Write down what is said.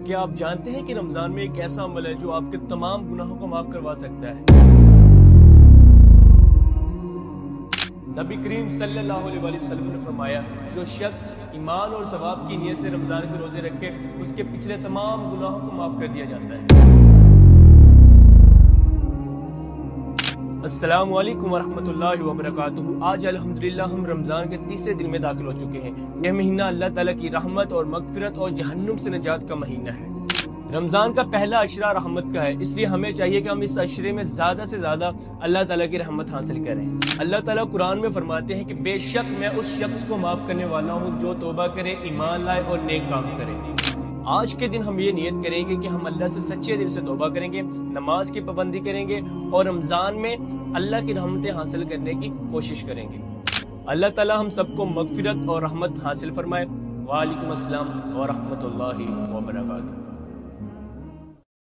کیا آپ جانتے ہیں کہ رمضان میں ایک ایسا عمل ہے جو آپ کے تمام گناہوں کو معاف کروا سکتا ہے؟ نبی کریم صلی اللہ علیہ وسلم نے فرمایا، جو شخص ایمان اور ثواب کی نیت سے رمضان کے روزے رکھے اس کے پچھلے تمام گناہوں کو معاف کر دیا جاتا ہے۔ السلام علیکم ورحمۃ اللہ وبرکاتہ۔ آج الحمدللہ ہم رمضان کے تیسرے دن میں داخل ہو چکے ہیں۔ یہ مہینہ اللہ تعالیٰ کی رحمت اور مغفرت اور جہنم سے نجات کا مہینہ ہے۔ رمضان کا پہلا عشرہ رحمت کا ہے، اس لیے ہمیں چاہیے کہ ہم اس عشرے میں زیادہ سے زیادہ اللہ تعالیٰ کی رحمت حاصل کریں۔ اللہ تعالیٰ قرآن میں فرماتے ہیں کہ بے شک میں اس شخص کو معاف کرنے والا ہوں جو توبہ کرے، ایمان لائے اور نیک کام کرے۔ آج کے دن ہم یہ نیت کریں گے کہ ہم اللہ سے سچے دل سے توبہ کریں گے، نماز کی پابندی کریں گے اور رمضان میں اللہ کی رحمتیں حاصل کرنے کی کوشش کریں گے۔ اللہ تعالیٰ ہم سب کو مغفرت اور رحمت حاصل فرمائے۔ وعلیکم السلام ورحمۃ اللہ وبرکاتہ۔